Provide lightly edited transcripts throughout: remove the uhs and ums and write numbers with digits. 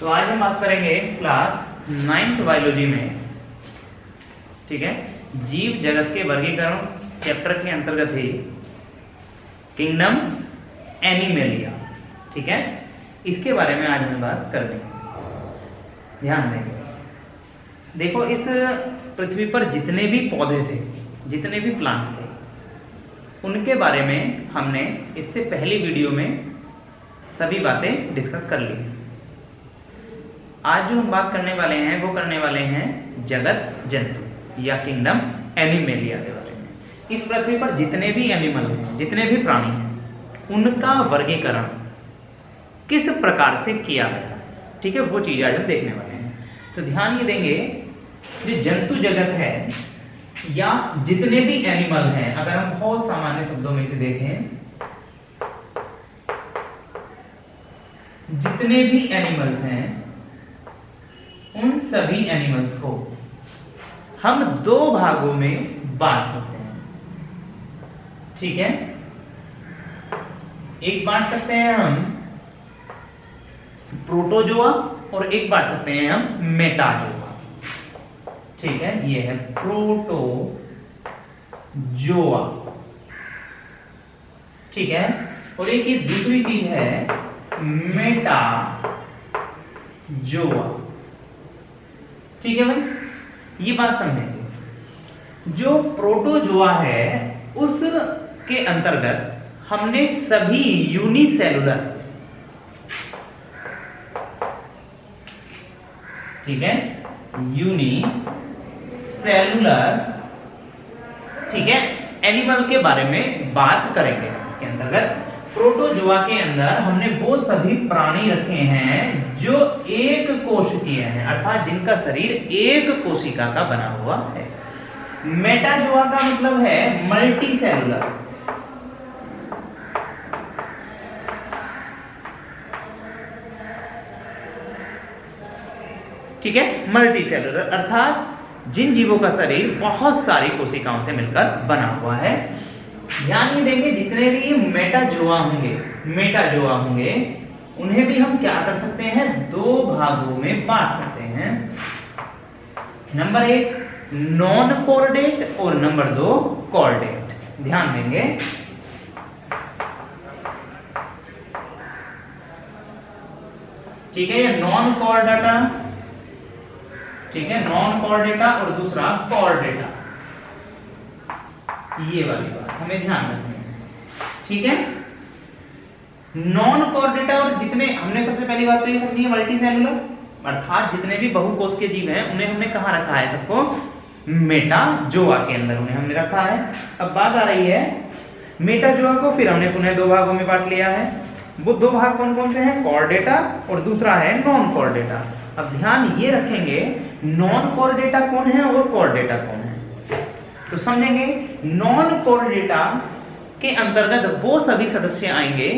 तो आज हम बात करेंगे क्लास 9th बायोलॉजी में, ठीक है, जीव जगत के वर्गीकरण चैप्टर के अंतर्गत ही किंगडम एनिमेलिया, ठीक है, इसके बारे में आज हम बात कर देंगे। ध्यान देंगे, देखो इस पृथ्वी पर जितने भी पौधे थे, जितने भी प्लांट थे, उनके बारे में हमने इससे पहली वीडियो में सभी बातें डिस्कस कर ली। आज जो हम बात करने वाले हैं वो करने वाले हैं जगत जंतु या किंगडम एनिमेलिया के बारे में। इस पृथ्वी पर जितने भी एनिमल हैं, जितने भी प्राणी हैं, उनका वर्गीकरण किस प्रकार से किया गया, ठीक है, वो चीज आज हम देखने वाले हैं। तो ध्यान ये देंगे, जो जंतु जगत है या जितने भी एनिमल हैं, अगर हम बहुत सामान्य शब्दों में इसे देखें, जितने भी एनिमल्स हैं उन सभी एनिमल्स को हम दो भागों में बांट सकते हैं, ठीक है। एक बांट सकते हैं हम प्रोटोजोआ और एक बांट सकते हैं हम मेटाजोआ, ठीक है। ये है प्रोटोजोआ, ठीक है, और एक ये दूसरी चीज है मेटाजोआ, ठीक है भाई। ये बात समझेंगे, जो प्रोटोजोआ है उसके अंतर्गत हमने सभी यूनिसेलुलर, ठीक है, यूनिसेलुलर, ठीक है, एनिमल के बारे में बात करेंगे। इसके अंतर्गत प्रोटोजोआ के अंदर हमने वो सभी प्राणी रखे हैं जो एक कोशिकीय हैं, अर्थात जिनका शरीर एक कोशिका का बना हुआ है। मेटाजोआ का मतलब है मल्टी सेलुलर, ठीक है, मल्टी सेलुलर, अर्थात जिन जीवों का शरीर बहुत सारी कोशिकाओं से मिलकर बना हुआ है। ध्यान ये देंगे, जितने भी मेटाजोआ होंगे उन्हें भी हम क्या कर सकते हैं, दो भागों में बांट सकते हैं। नंबर 1 नॉन कॉर्डेट और नंबर 2 कॉर्डेट। ध्यान देंगे, ठीक है, ये नॉन कॉर्डेटा, ठीक है, नॉन कॉर्डेटा और दूसरा कॉर्डेटा, ये वाली बात हमें ध्यान रखनी है, ठीक है। नॉन कॉर्डेटा और जितने, हमने सबसे पहली बात तो ये समझी है मल्टी सेलुलर, अर्थात जितने भी बहुकोश के जीव हैं उन्हें हमने कहां रखा है, सबको मेटाजोआ के अंदर उन्हें हमने रखा है। अब बात आ रही है मेटाजोआ को फिर हमने पुनः दो भागों में बांट लिया है। वो दो भाग कौन कौन से हैं, कॉर्डेटा और दूसरा है नॉन कॉर्डेटा। अब ध्यान ये रखेंगे, नॉन कॉर्डेटा कौन है और कॉर्डेटा कौन है, तो समझेंगे। नॉन कॉर्डेटा के अंतर्गत वो सभी सदस्य आएंगे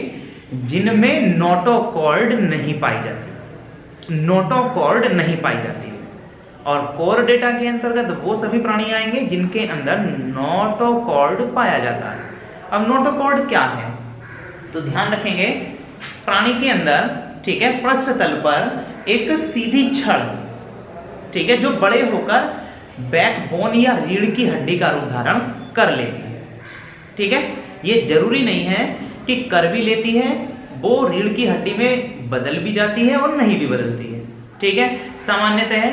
जिनमें नोटोकॉर्ड नहीं पाई जाती, नोटोकॉर्ड नहीं पाई जाती, और कॉर्डेटा के अंतर्गत वो सभी प्राणी आएंगे जिनके अंदर नोटोकॉर्ड पाया जाता है। अब नोटोकॉर्ड क्या है, तो ध्यान रखेंगे, प्राणी के अंदर, ठीक है, पृष्ठ तल पर एक सीधी छड़, ठीक है, जो बड़े होकर बैकबोन या रीढ़ की हड्डी का रूप धारण कर लेती है, ठीक है। ये जरूरी नहीं है कि कर भी लेती है, वो रीढ़ की हड्डी में बदल भी जाती है और नहीं भी बदलती है, ठीक है। सामान्यतः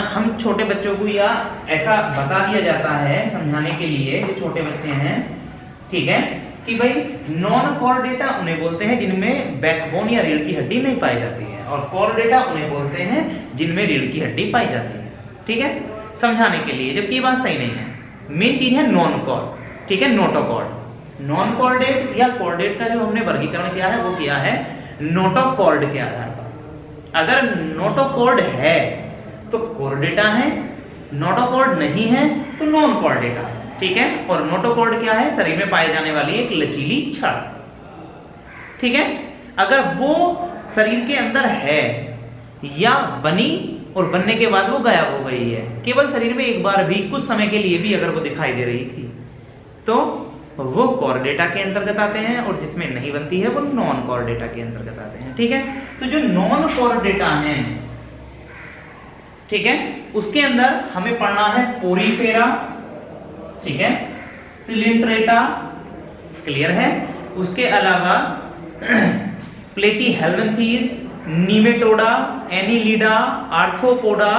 हम छोटे बच्चों को या ऐसा बता दिया जाता है समझाने के लिए, जो छोटे बच्चे हैं, ठीक है, कि भाई नॉन कॉर्डेटा उन्हें बोलते हैं जिनमें बैकबोन या रीढ़ की हड्डी नहीं पाई जाती है, और कॉर्डेटा उन्हें बोलते हैं जिनमें रीढ़ की हड्डी पाई जाती है, ठीक है, समझाने के लिए, जबकि ये बात सही नहीं है। मेन चीज है नॉन कॉर्ड, ठीक है, नोटोकॉर्ड। नॉन कॉर्डेट या कॉर्डेट का जो हमने वर्गीकरण किया है वो किया है नोटोकॉर्ड के आधार पर। अगर नोटोकॉर्ड है तो कॉर्डेटा है, नोटोकॉर्ड नहीं है तो नॉन कॉर्डेटा है, ठीक है। और नोटोकॉर्ड क्या है, शरीर में पाई जाने वाली एक लचीली छड़, ठीक है। अगर वो शरीर के अंदर है या बनी और बनने के बाद वो गायब हो गई है, केवल शरीर में एक बार भी कुछ समय के लिए भी अगर वो दिखाई दे रही थी, तो वो कॉर्डेटा के अंतर्गत आते हैं, और जिसमें नहीं बनती है वो नॉन कॉर्डेटा के अंतर्गत आते हैं। ठीक है, तो जो नॉन कॉर्डेटा है, ठीक है, उसके अंदर हमें पढ़ना है पोरीफेरा, ठीक है, सिलिंट्रेटा, क्लियर है। उसके अलावा Platyhelminthes, Nematoda, Annelida, Arthropoda,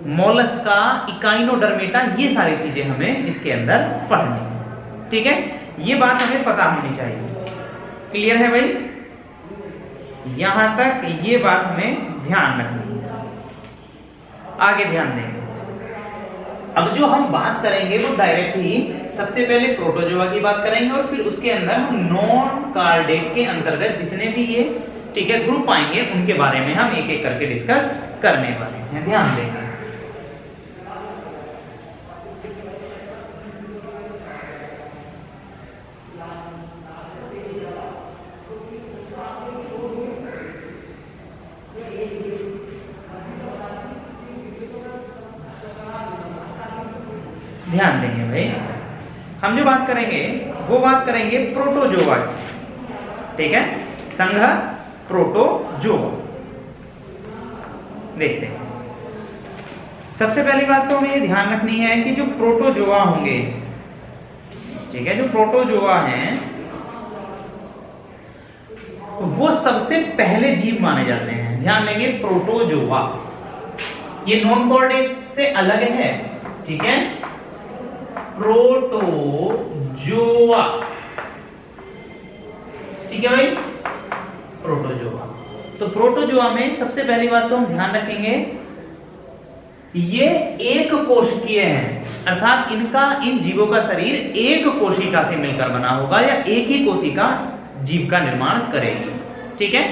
Mollusca, Echinodermata, ये सारी चीजें हमें इसके अंदर पढ़नी है। ठीक है, ये बात हमें पता होनी चाहिए। क्लियर है भाई? यहां तक ये बात हमें ध्यान रखनी है, आगे ध्यान देंगे। अब जो हम बात करेंगे वो डायरेक्ट ही सबसे पहले प्रोटोजोआ की बात करेंगे, और फिर उसके अंदर हम नॉन कार्डेट के अंतर्गत जितने भी ये, ठीक है, ग्रुप आएंगे उनके बारे में हम एक एक करके डिस्कस करने वाले हैं। ध्यान देंगे। ध्यान देंगे भाई, हम जो बात करेंगे वो बात करेंगे प्रोटोजोआ की। ठीक है, संघ प्रोटोजोआ। देखते हैं, सबसे पहली बात तो हमें ये ध्यान रखनी है कि जो प्रोटोजोआ होंगे, ठीक है, जो प्रोटोजोआ हैं वो सबसे पहले जीव माने जाते हैं। ध्यान देंगे, प्रोटोजोआ ये नॉन कॉर्डेट से अलग है। ठीक है, प्रोटोजोआ, ठीक है भाई, प्रोटोजोआ। तो प्रोटोजोआ में सबसे पहली बात तो हम ध्यान रखेंगे, ये एक कोशिकीय हैं, अर्थात इन जीवों का शरीर एक कोशिका से मिलकर बना होगा, या एक ही कोशिका जीव का निर्माण करेगी। ठीक है,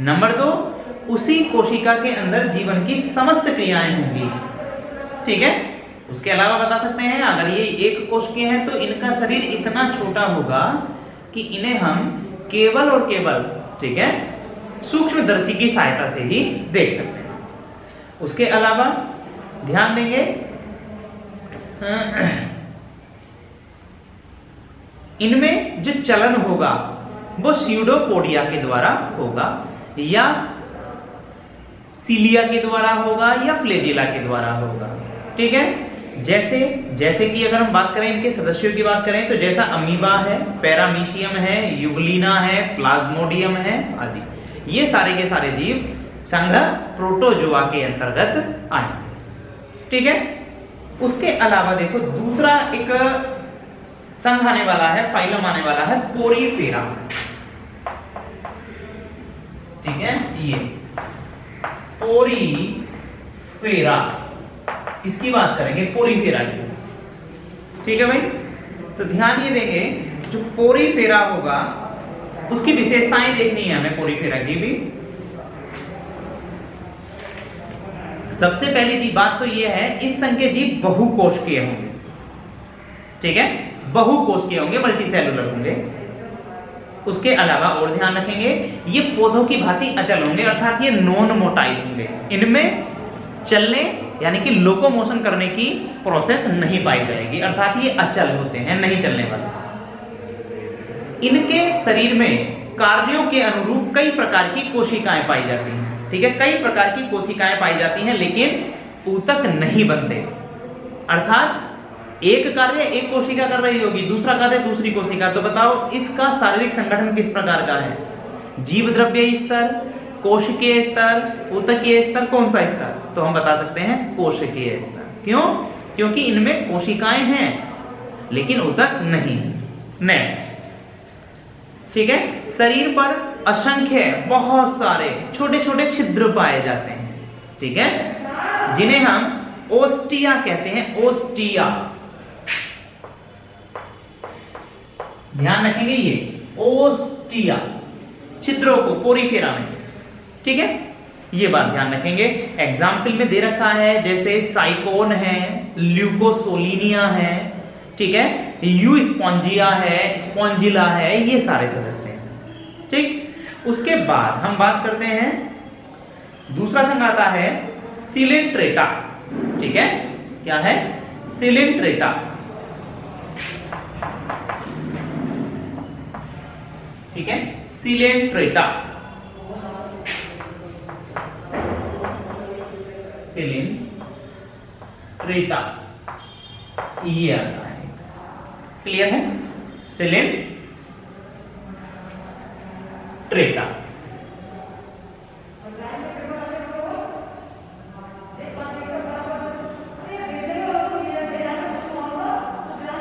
नंबर 2, उसी कोशिका के अंदर जीवन की समस्त क्रियाएं होंगी। ठीक है, उसके अलावा बता सकते हैं, अगर ये एक कोशिकीय हैं तो इनका शरीर इतना छोटा होगा कि इन्हें हम केवल और केवल, ठीक है, सूक्ष्मदर्शी की सहायता से ही देख सकते हैं। उसके अलावा ध्यान देंगे, इनमें जो चलन होगा वो स्यूडोपोडिया के द्वारा होगा, या सीलिया के द्वारा होगा, या फ्लेजिला के द्वारा होगा। ठीक है, जैसे कि अगर हम बात करें इनके सदस्यों की बात करें, तो जैसा अमीबा है, पैरामीशियम है, युगलिना है, प्लाज्मोडियम है आदि, ये सारे के सारे जीव संघ प्रोटोजोआ के अंतर्गत आएंगे। ठीक है, उसके अलावा देखो दूसरा एक संघ आने वाला है, फाइलम आने वाला है, पोरीफेरा। ठीक है, ये पोरीफेरा, इसकी बात करेंगे, पोरीफेरा की। ठीक है भाई, तो ध्यान ये देंगे, जो पोरीफेरा होगा उसकी विशेषताएं देखनी है हमें पोरीफेरा की भी। सबसे पहली जी बात तो ये है, इस संघ के जीव बहुकोशिकीय होंगे। ठीक है, बहुकोशिकीय होंगे, मल्टीसेलुलर होंगे। उसके अलावा और ध्यान रखेंगे, ये पौधों की भांति अचल होंगे, अर्थात ये नॉन मोटाइल होंगे। इनमें चलने यानी कि लोकोमोशन करने की प्रोसेस नहीं पाई जाएगी, अर्थात ये अचल होते हैं, नहीं चलने वाले। इनके शरीर में कार्यों के अनुरूप कई प्रकार की कोशिकाएं पाई जाती हैं। ठीक है, कई प्रकार की कोशिकाएं पाई जाती हैं, लेकिन ऊतक नहीं बनते। अर्थात एक कार्य एक कोशिका कर रही होगी, दूसरा कार्य दूसरी कोशिका। तो बताओ इसका शारीरिक संगठन किस प्रकार का है? जीव द्रव्य स्तर, कोशिकीय स्तर, ऊतकीय स्तर, कौन सा स्तर? तो हम बता सकते हैं कोशिकीय स्तर। क्यों? क्योंकि इनमें कोशिकाएं हैं लेकिन ऊतक नहीं। नेक्स्ट, ठीक है, शरीर पर असंख्य बहुत सारे छोटे छोटे छिद्र पाए जाते हैं। ठीक है, जिन्हें हम ओस्टिया कहते हैं, ओस्टिया। ध्यान रखेंगे, ये ओस्टिया छिद्रों को पोरीफेरा में। ठीक है, ये बात ध्यान रखेंगे। एग्जाम्पल में दे रखा है, जैसे साइकोन है, ल्यूकोसोलिनिया है, ठीक है, यू स्पॉन्जिया है, स्पॉन्जिला है, ये सारे सदस्य हैं। ठीक, उसके बाद हम बात करते हैं, दूसरा संघ आता है सिलिंट्रेटा। ठीक है, क्या है? सिलिंट्रेटा। ठीक है, सिलेंट्रेटा, सिलेंट्रेटा ये आता है। क्लियर है, सिलेंट्रेटा।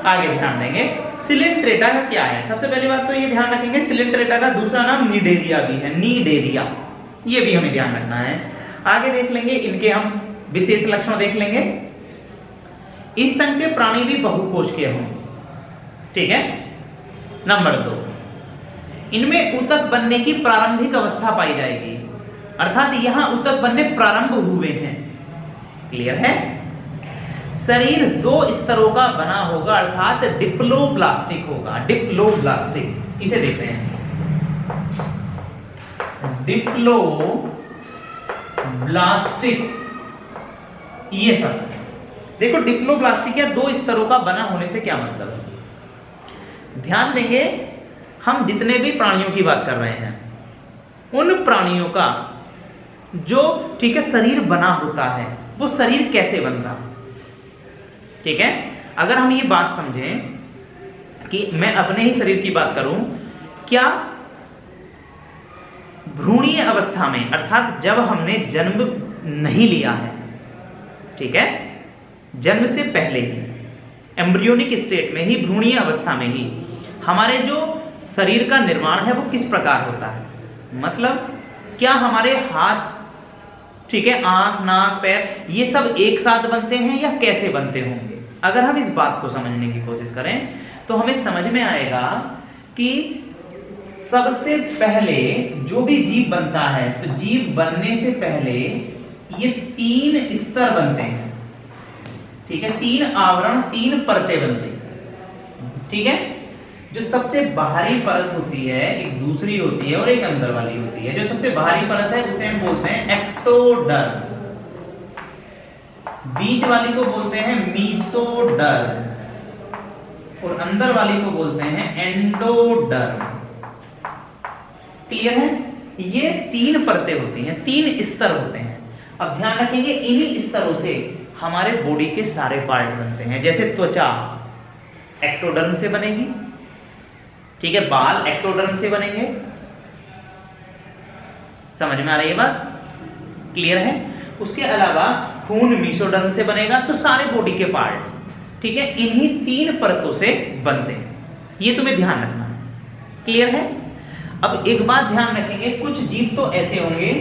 आगे ध्यान देंगे सिलेंट्रेटा का क्या है। सबसे पहली बात तो ये ध्यान रखेंगे, सिलेंट्रेटा का दूसरा नाम निडेरिया भी है, निडेरिया, ये भी हमें ध्यान रखना है। आगे देख लेंगे, इनके हम विशेष लक्षण देख लेंगे। इस संघ के प्राणी भी बहुकोशिकीय होंगे, ठीक है। नंबर 2, इनमें ऊतक बनने की प्रारंभिक अवस्था पाई जाएगी, अर्थात यहां ऊतक बनने प्रारंभ हुए हैं। क्लियर है, शरीर 2 स्तरों का बना होगा, अर्थात डिप्लोब्लास्टिक होगा, डिप्लोब्लास्टिक। इसे देखते हैं, डिप्लोब्लास्टिक, ये सब देखो। डिप्लोब्लास्टिक या 2 स्तरों का बना होने से क्या मतलब है, ध्यान देंगे। हम जितने भी प्राणियों की बात कर रहे हैं, उन प्राणियों का जो, ठीक है, शरीर बना होता है, वो शरीर कैसे बनता, ठीक है। अगर हम ये बात समझें कि मैं अपने ही शरीर की बात करूं, क्या भ्रूणीय अवस्था में, अर्थात जब हमने जन्म नहीं लिया है, ठीक है, जन्म से पहले ही, एम्ब्रियोनिक स्टेट में ही, भ्रूणीय अवस्था में ही हमारे जो शरीर का निर्माण है वो किस प्रकार होता है, मतलब क्या हमारे हाथ, ठीक है, आंख, नाक, पैर, ये सब एक साथ बनते हैं या कैसे बनते होंगे। अगर हम इस बात को समझने की कोशिश करें तो हमें समझ में आएगा कि सबसे पहले जो भी जीव बनता है, तो जीव बनने से पहले ये 3 स्तर बनते हैं, ठीक है, 3 आवरण, 3 परतें बनती हैं, ठीक है। जो सबसे बाहरी परत होती है, एक दूसरी होती है और एक अंदर वाली होती है। जो सबसे बाहरी परत है उसे हम बोलते हैं एक्टोडर्म, बीच वाली को बोलते हैं मीसोडर्म और अंदर वाली को बोलते हैं एंडोडर्म। क्लियर है, ये 3 परतें होती हैं, 3 स्तर होते हैं। अब ध्यान रखेंगे, इन्हीं स्तरों से हमारे बॉडी के सारे पार्ट बनते हैं। जैसे त्वचा एक्टोडर्म से बनेगी, ठीक है, बाल एक्टोडर्म से बनेंगे। समझ में आ रही है बात, क्लियर है। उसके अलावा खून मीसोडर्म से बनेगा, तो सारे बॉडी के पार्ट, ठीक है, इन्हीं 3 परतों से बनते हैं। ये तुम्हें ध्यान रखना है, क्लियर है। अब एक बात ध्यान रखेंगे, कुछ जीव तो ऐसे होंगे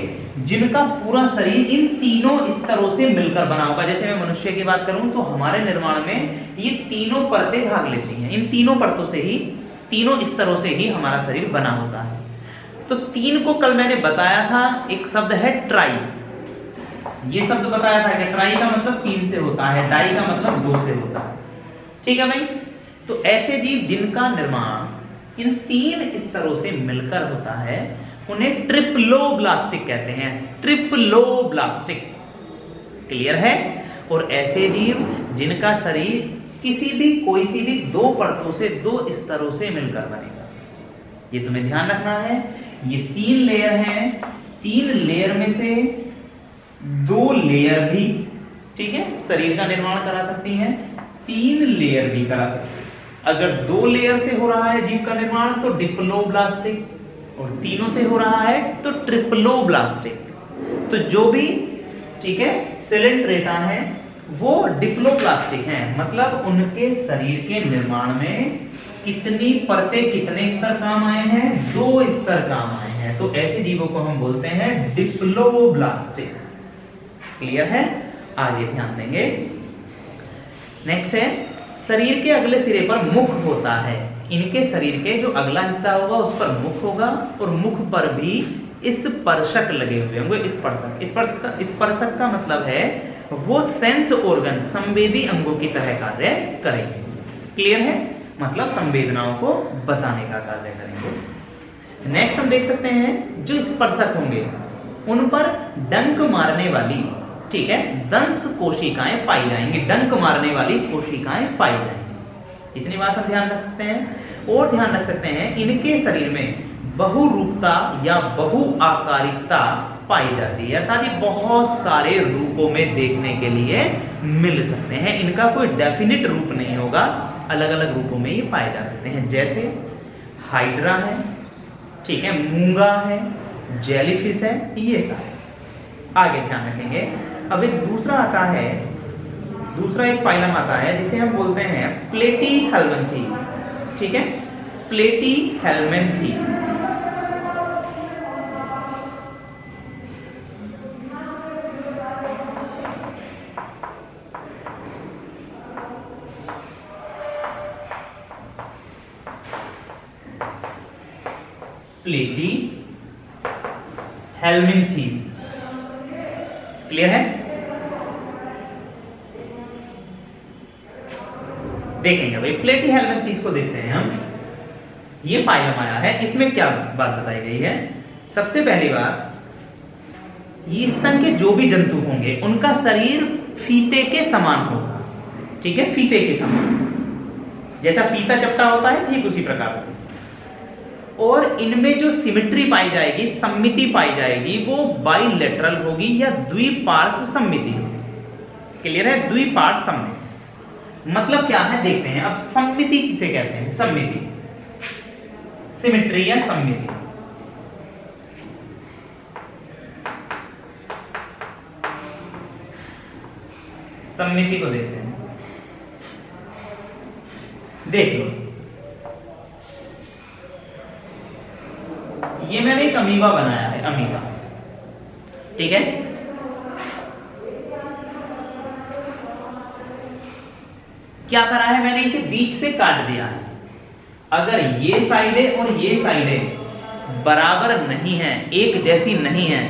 जिनका पूरा शरीर इन 3 स्तरों से मिलकर बना होगा। जैसे मैं मनुष्य की बात करूं तो हमारे निर्माण में ये 3 परतें भाग लेती हैं, इन 3 परतों से ही, 3 स्तरों से ही हमारा शरीर बना होता है। तो 3 को कल मैंने बताया था, एक शब्द है ट्राई, ये शब्द बताया था कि ट्राई का मतलब 3 से होता है, डाई का मतलब 2 से होता है, ठीक है भाई। तो ऐसे जीव जिनका निर्माण इन 3 स्तरों से मिलकर होता है उन्हें ट्रिप्लोब्लास्टिक कहते हैं, ट्रिप्लोब्लास्टिक। क्लियर है। और ऐसे जीव जिनका शरीर किसी भी, कोई सी भी 2 परतों से, 2 स्तरों से मिलकर बनेगा, ये तुम्हें ध्यान रखना है। ये 3 लेयर हैं, 3 लेयर में से 2 लेयर भी, ठीक है, शरीर का निर्माण करा सकती हैं, 3 लेयर भी करा सकती हैं। अगर 2 लेयर से हो रहा है जीव का निर्माण तो डिप्लोब्लास्टिक, और 3 से हो रहा है तो ट्रिप्लोब्लास्टिक। तो जो भी, ठीक है, सिलेंट्रेटा है वो डिप्लोब्लास्टिक हैं, मतलब उनके शरीर के निर्माण में कितनी परतें, कितने स्तर काम आए हैं, 2 स्तर काम आए हैं। तो ऐसे जीवों को हम बोलते हैं डिप्लोब्लास्टिक। क्लियर है, आगे ध्यान देंगे। नेक्स्ट है, शरीर के अगले सिरे पर मुख होता है। इनके शरीर के जो अगला हिस्सा होगा उस पर मुख होगा, और मुख पर भी स्पर्शक लगे हुए होंगे। स्पर्शक का मतलब है वो सेंस ऑर्गन, संवेदी अंगों की तरह कार्य करेंगे। क्लियर है, मतलब संवेदनाओं को बताने का कार्य करेंगे। नेक्स्ट हम देख सकते हैं, जो स्पर्शक होंगे उन पर डंक मारने वाली, ठीक है, दंश कोशिकाएं पाई जाएंगी, डंक मारने वाली कोशिकाएं पाई जाएंगी। इतनी बात हम ध्यान रख सकते हैं। और ध्यान रख सकते हैं, इनके शरीर में बहुरूपता या बहुआकारिकता पाई जाती है, अर्थात ये बहुत सारे रूपों में देखने के लिए मिल सकते हैं। इनका कोई डेफिनेट रूप नहीं होगा, अलग अलग रूपों में ये पाए जा सकते हैं, जैसे हाइड्रा है, ठीक है, मूंगा है, जेलीफिश है, ये सारे आगे ध्यान रखेंगे। अब एक दूसरा आता है, दूसरा एक फाइलम आता है जिसे हम बोलते हैं प्लेटीहेल्मिन्थीज, ठीक है, प्लेटीहेल्मिन्थीज। प्लेटीहेल्मिन्थीज, क्लियर है? देखेंगे भाई, प्लेटीहेल्मिन्थीज को देखते हैं हम। ये फाइलम आया है, इसमें क्या बात बताई गई है? सबसे पहली बात, इस संघ के जो भी जंतु होंगे उनका शरीर फीते के समान होगा, ठीक है, फीते के समान, जैसा फीता चपटा होता है ठीक उसी प्रकार से। और इनमें जो सिमेट्री पाई जाएगी, सममिति पाई जाएगी, वो बाइलेटरल होगी या द्विपार्श्व सममिति होगी। क्लियर है? द्विपार्श्व सममिति मतलब क्या है देखते हैं। अब सममिति किसे कहते हैं? सममिति, सिमेट्री या सममिति। सममिति को देखते हैं, देख लो, ये मैंने एक अमीबा बनाया है, अमीबा, ठीक है। क्या करा है मैंने? इसे बीच से काट दिया है। अगर ये साइडें और ये साइडें बराबर नहीं है, एक जैसी नहीं है,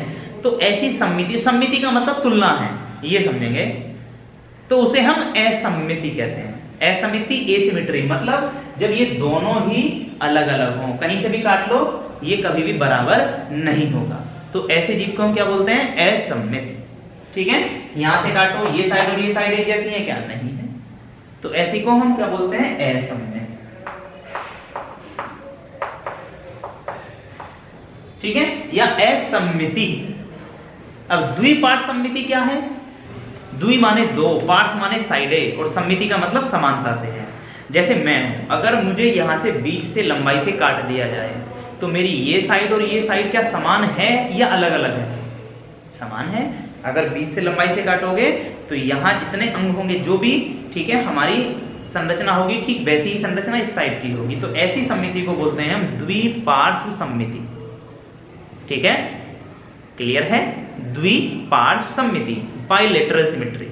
तो ऐसी सममिति, सममिति का मतलब तुलना है, ये समझेंगे, तो उसे हम असममिति कहते हैं। असममिति, एसिमेट्री मतलब जब ये दोनों ही अलग अलग हों, कहीं से भी काट लो ये कभी भी बराबर नहीं होगा, तो ऐसे जीव को हम क्या बोलते हैं? असममित, ठीक है। यहां से काटो, ये साइड और ये साइड एक जैसी है क्या? नहीं है, तो ऐसी को हम क्या बोलते हैं? असममित, ठीक है, या असममिति। अब द्विपार्श्व सममिति क्या है? द्वि माने दो, पार्श्व माने साइडें, और सममिति का मतलब समानता से है। जैसे मैं हूं, अगर मुझे यहां से बीच से लंबाई से काट दिया जाए, तो मेरी ये साइड और ये साइड क्या समान है या अलग अलग है? समान है। अगर बीच से लंबाई से काटोगे तो यहां जितने अंग होंगे जो भी, ठीक है, हमारी संरचना होगी, ठीक वैसी ही संरचना इस साइड की होगी, तो ऐसी सममिति को बोलते हैं हम द्विपार्श्व सममिति, ठीक है, क्लियर है? द्विपार्श्व सममिति, बाइलेटरल सिमेट्री,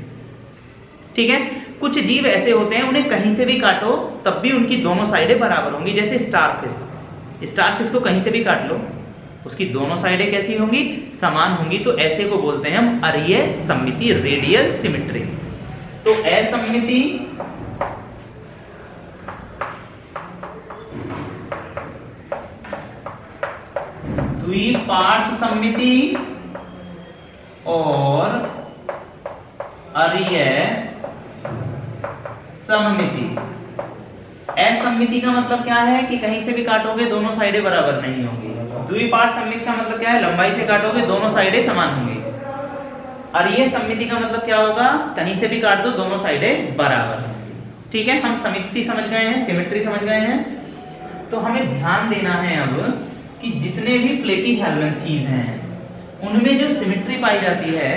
ठीक है। कुछ जीव ऐसे होते हैं उन्हें कहीं से भी काटो तब भी उनकी दोनों साइडें बराबर होंगी, जैसे स्टारफिश। स्टारफिश को कहीं से भी काट लो, उसकी दोनों साइडें कैसी होंगी? समान होंगी, तो ऐसे को बोलते हैं हम अरीय सममिति, रेडियल सिमेट्री। तो असममिति, द्विपार्श्व सममिति और अरीय सममिति। असममिति का मतलब क्या है कि कहीं से भी काटोगे दोनों साइडें बराबर नहीं होंगी। द्विपार्श्व सममिति का मतलब क्या है? लंबाई से काटोगे दोनों साइडें समान होंगी। अरीय सममिति का मतलब क्या होगा? कहीं से भी काट दो दोनों साइडें बराबर होंगी, ठीक है। हम सममिति समझ गए हैं, सिमेट्री समझ गए हैं, तो हमें ध्यान देना है अब कि जितने भी प्लेटीहेल्मिन्थीज हैं उनमें जो सिमेट्री पाई जाती है